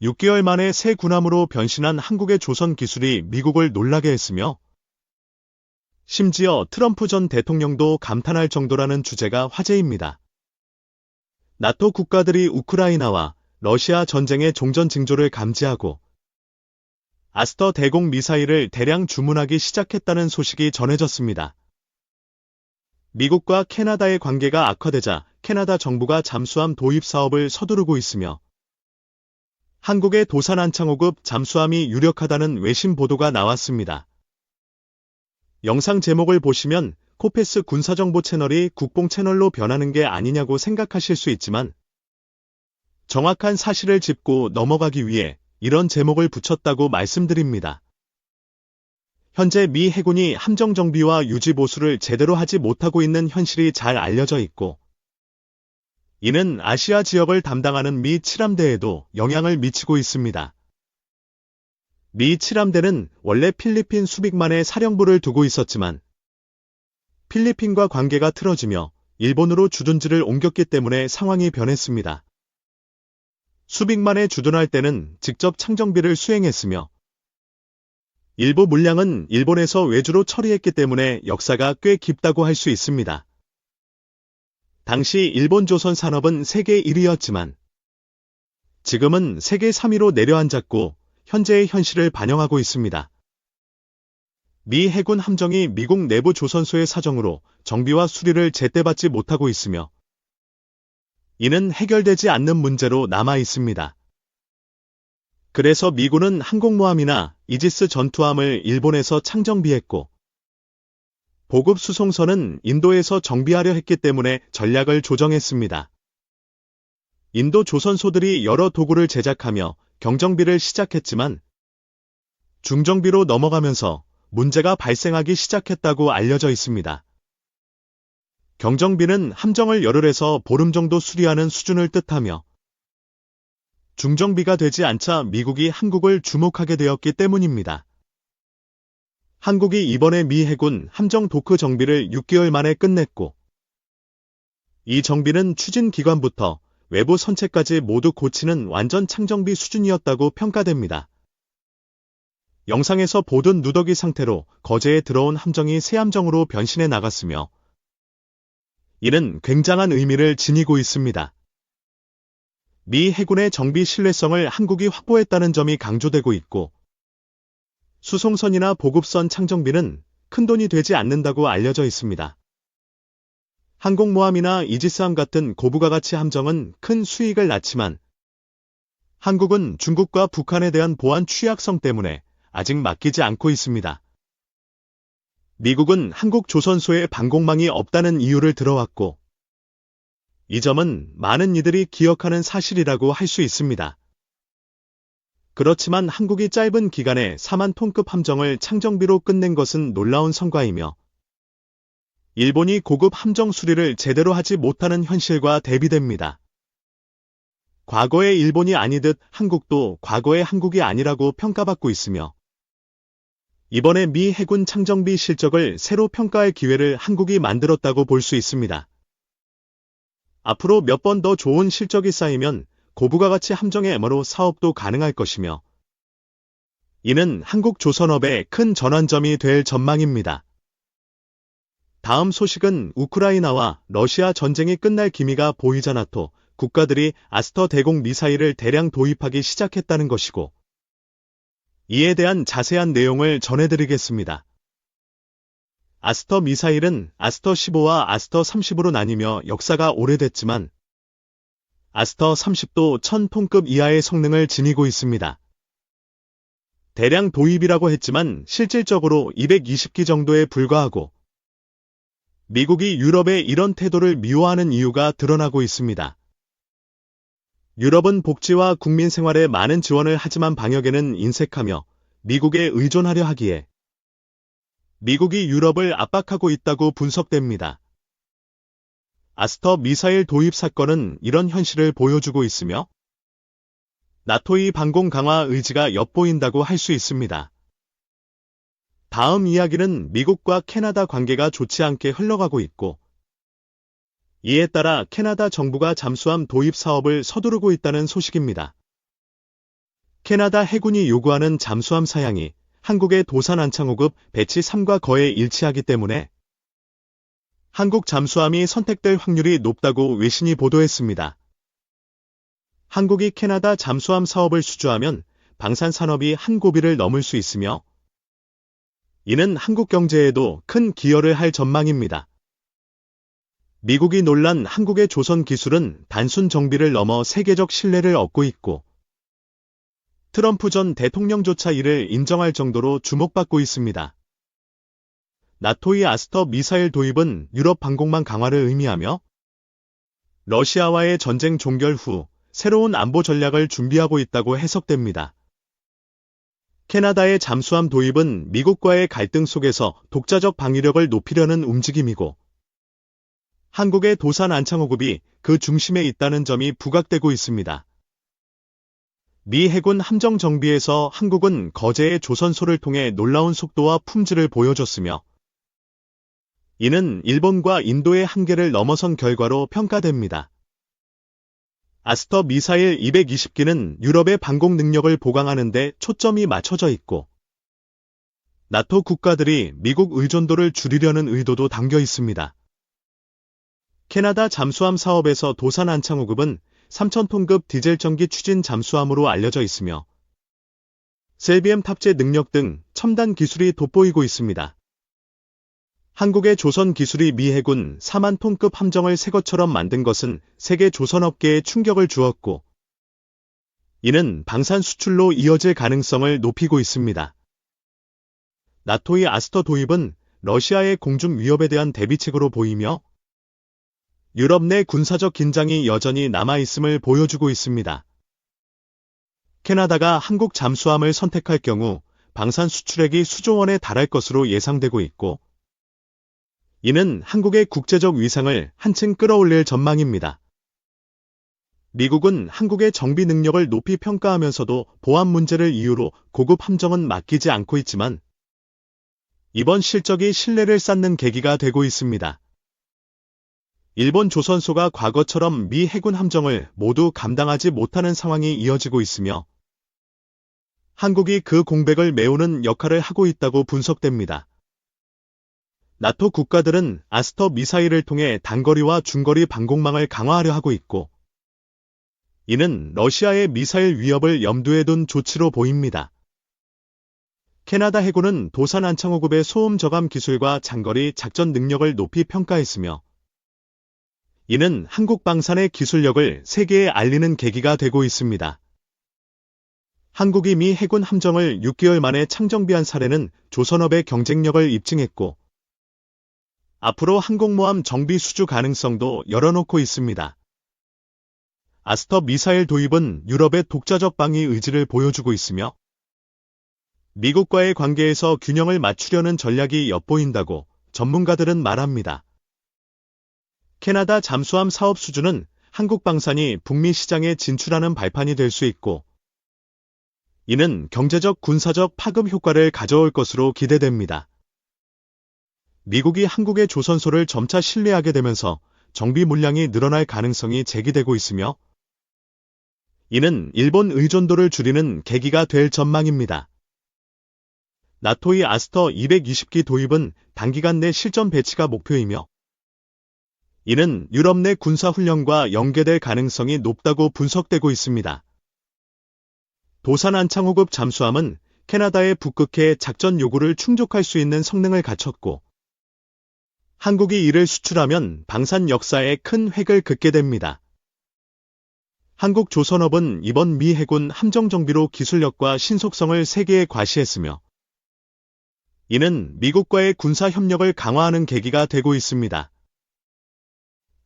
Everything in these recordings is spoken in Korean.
6개월 만에 새 군함으로 변신한 한국의 조선 기술이 미국을 놀라게 했으며 심지어 트럼프 전 대통령도 감탄할 정도라는 주제가 화제입니다. 나토 국가들이 우크라이나와 러시아 전쟁의 종전 징조를 감지하고 아스터 대공 미사일을 대량 주문하기 시작했다는 소식이 전해졌습니다. 미국과 캐나다의 관계가 악화되자 캐나다 정부가 잠수함 도입 사업을 서두르고 있으며 한국의 도산 안창호급 잠수함이 유력하다는 외신 보도가 나왔습니다. 영상 제목을 보시면 코페스 군사정보 채널이 국뽕 채널로 변하는 게 아니냐고 생각하실 수 있지만 정확한 사실을 짚고 넘어가기 위해 이런 제목을 붙였다고 말씀드립니다. 현재 미 해군이 함정 정비와 유지 보수를 제대로 하지 못하고 있는 현실이 잘 알려져 있고 이는 아시아 지역을 담당하는 미 칠함대에도 영향을 미치고 있습니다. 미 칠함대는 원래 필리핀 수빅만에 사령부를 두고 있었지만 필리핀과 관계가 틀어지며 일본으로 주둔지를 옮겼기 때문에 상황이 변했습니다. 수빅만에 주둔할 때는 직접 창정비를 수행했으며 일부 물량은 일본에서 외주로 처리했기 때문에 역사가 꽤 깊다고 할 수 있습니다. 당시 일본 조선 산업은 세계 1위였지만 지금은 세계 3위로 내려앉았고 현재의 현실을 반영하고 있습니다. 미 해군 함정이 미국 내부 조선소의 사정으로 정비와 수리를 제때 받지 못하고 있으며 이는 해결되지 않는 문제로 남아 있습니다. 그래서 미군은 항공모함이나 이지스 전투함을 일본에서 창정비했고 보급 수송선은 인도에서 정비하려 했기 때문에 전략을 조정했습니다. 인도 조선소들이 여러 도구를 제작하며 경정비를 시작했지만 중정비로 넘어가면서 문제가 발생하기 시작했다고 알려져 있습니다. 경정비는 함정을 열흘에서 보름 정도 수리하는 수준을 뜻하며 중정비가 되지 않자 미국이 한국을 주목하게 되었기 때문입니다. 한국이 이번에 미 해군 함정 도크 정비를 6개월 만에 끝냈고 이 정비는 추진 기관부터 외부 선체까지 모두 고치는 완전 창정비 수준이었다고 평가됩니다. 영상에서 보던 누더기 상태로 거제에 들어온 함정이 새 함정으로 변신해 나갔으며 이는 굉장한 의미를 지니고 있습니다. 미 해군의 정비 신뢰성을 한국이 확보했다는 점이 강조되고 있고 수송선이나 보급선 창정비는 큰돈이 되지 않는다고 알려져 있습니다. 항공모함이나 이지스함 같은 고부가가치 함정은 큰 수익을 낳지만 한국은 중국과 북한에 대한 보안 취약성 때문에 아직 맡기지 않고 있습니다. 미국은 한국 조선소에 방공망이 없다는 이유를 들어왔고 이 점은 많은 이들이 기억하는 사실이라고 할 수 있습니다. 그렇지만 한국이 짧은 기간에 4만 톤급 함정을 창정비로 끝낸 것은 놀라운 성과이며 일본이 고급 함정 수리를 제대로 하지 못하는 현실과 대비됩니다. 과거의 일본이 아니듯 한국도 과거의 한국이 아니라고 평가받고 있으며 이번에 미 해군 창정비 실적을 새로 평가할 기회를 한국이 만들었다고 볼 수 있습니다. 앞으로 몇 번 더 좋은 실적이 쌓이면 고부가가치 함정의 MRO 사업도 가능할 것이며 이는 한국 조선업의 큰 전환점이 될 전망입니다. 다음 소식은 우크라이나와 러시아 전쟁이 끝날 기미가 보이자 나토 국가들이 아스터 대공 미사일을 대량 도입하기 시작했다는 것이고 이에 대한 자세한 내용을 전해드리겠습니다. 아스터 미사일은 아스터 15와 아스터 30으로 나뉘며 역사가 오래됐지만 아스터 30도 1000톤급 이하의 성능을 지니고 있습니다. 대량 도입이라고 했지만 실질적으로 220기 정도에 불과하고 미국이 유럽의 이런 태도를 미워하는 이유가 드러나고 있습니다. 유럽은 복지와 국민 생활에 많은 지원을 하지만 방역에는 인색하며 미국에 의존하려 하기에 미국이 유럽을 압박하고 있다고 분석됩니다. 아스터 미사일 도입 사건은 이런 현실을 보여주고 있으며 나토의 방공 강화 의지가 엿보인다고 할 수 있습니다. 다음 이야기는 미국과 캐나다 관계가 좋지 않게 흘러가고 있고 이에 따라 캐나다 정부가 잠수함 도입 사업을 서두르고 있다는 소식입니다. 캐나다 해군이 요구하는 잠수함 사양이 한국의 도산 안창호급 배치 3과 거의 일치하기 때문에 한국 잠수함이 선택될 확률이 높다고 외신이 보도했습니다. 한국이 캐나다 잠수함 사업을 수주하면 방산 산업이 한 고비를 넘을 수 있으며 이는 한국 경제에도 큰 기여를 할 전망입니다. 미국이 놀란 한국의 조선 기술은 단순 정비를 넘어 세계적 신뢰를 얻고 있고 트럼프 전 대통령조차 이를 인정할 정도로 주목받고 있습니다. 나토의 아스터 미사일 도입은 유럽 방공망 강화를 의미하며 러시아와의 전쟁 종결 후 새로운 안보 전략을 준비하고 있다고 해석됩니다. 캐나다의 잠수함 도입은 미국과의 갈등 속에서 독자적 방위력을 높이려는 움직임이고 한국의 도산 안창호급이 그 중심에 있다는 점이 부각되고 있습니다. 미 해군 함정 정비에서 한국은 거제의 조선소를 통해 놀라운 속도와 품질을 보여줬으며 이는 일본과 인도의 한계를 넘어선 결과로 평가됩니다. 아스터 미사일 220기는 유럽의 방공 능력을 보강하는 데 초점이 맞춰져 있고 나토 국가들이 미국 의존도를 줄이려는 의도도 담겨 있습니다. 캐나다 잠수함 사업에서 도산 안창호급은 3000톤급 디젤 전기 추진 잠수함으로 알려져 있으며 셀비엠 탑재 능력 등 첨단 기술이 돋보이고 있습니다. 한국의 조선 기술이 미 해군 4만 톤급 함정을 새 것처럼 만든 것은 세계 조선업계에 충격을 주었고 이는 방산 수출로 이어질 가능성을 높이고 있습니다. 나토의 아스터 도입은 러시아의 공중 위협에 대한 대비책으로 보이며 유럽 내 군사적 긴장이 여전히 남아있음을 보여주고 있습니다. 캐나다가 한국 잠수함을 선택할 경우 방산 수출액이 수조 원에 달할 것으로 예상되고 있고 이는 한국의 국제적 위상을 한층 끌어올릴 전망입니다. 미국은 한국의 정비 능력을 높이 평가하면서도 보안 문제를 이유로 고급 함정은 맡기지 않고 있지만 이번 실적이 신뢰를 쌓는 계기가 되고 있습니다. 일본 조선소가 과거처럼 미 해군 함정을 모두 감당하지 못하는 상황이 이어지고 있으며 한국이 그 공백을 메우는 역할을 하고 있다고 분석됩니다. 나토 국가들은 아스터 미사일을 통해 단거리와 중거리 방공망을 강화하려 하고 있고 이는 러시아의 미사일 위협을 염두에 둔 조치로 보입니다. 캐나다 해군은 도산 안창호급의 소음 저감 기술과 장거리 작전 능력을 높이 평가했으며 이는 한국 방산의 기술력을 세계에 알리는 계기가 되고 있습니다. 한국이 미 해군 함정을 6개월 만에 창정비한 사례는 조선업의 경쟁력을 입증했고 앞으로 항공모함 정비 수주 가능성도 열어놓고 있습니다. 아스터 미사일 도입은 유럽의 독자적 방위 의지를 보여주고 있으며 미국과의 관계에서 균형을 맞추려는 전략이 엿보인다고 전문가들은 말합니다. 캐나다 잠수함 사업 수주는 한국 방산이 북미 시장에 진출하는 발판이 될 수 있고 이는 경제적 군사적 파급 효과를 가져올 것으로 기대됩니다. 미국이 한국의 조선소를 점차 신뢰하게 되면서 정비 물량이 늘어날 가능성이 제기되고 있으며 이는 일본 의존도를 줄이는 계기가 될 전망입니다. 나토의 아스터 220기 도입은 단기간 내 실전 배치가 목표이며 이는 유럽 내 군사훈련과 연계될 가능성이 높다고 분석되고 있습니다. 도산 안창호급 잠수함은 캐나다의 북극해 작전 요구를 충족할 수 있는 성능을 갖췄고 한국이 이를 수출하면 방산 역사에 큰 획을 긋게 됩니다. 한국 조선업은 이번 미 해군 함정 정비로 기술력과 신속성을 세계에 과시했으며 이는 미국과의 군사 협력을 강화하는 계기가 되고 있습니다.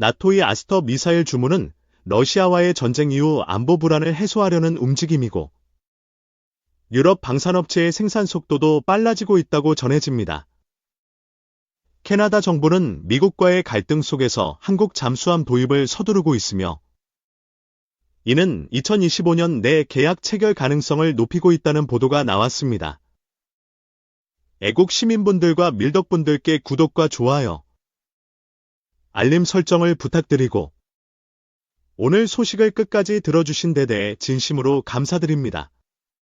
나토의 아스터 미사일 주문은 러시아와의 전쟁 이후 안보 불안을 해소하려는 움직임이고 유럽 방산업체의 생산 속도도 빨라지고 있다고 전해집니다. 캐나다 정부는 미국과의 갈등 속에서 한국 잠수함 도입을 서두르고 있으며 이는 2025년 내 계약 체결 가능성을 높이고 있다는 보도가 나왔습니다. 애국 시민분들과 밀덕분들께 구독과 좋아요, 알림 설정을 부탁드리고 오늘 소식을 끝까지 들어주신 데 대해 진심으로 감사드립니다.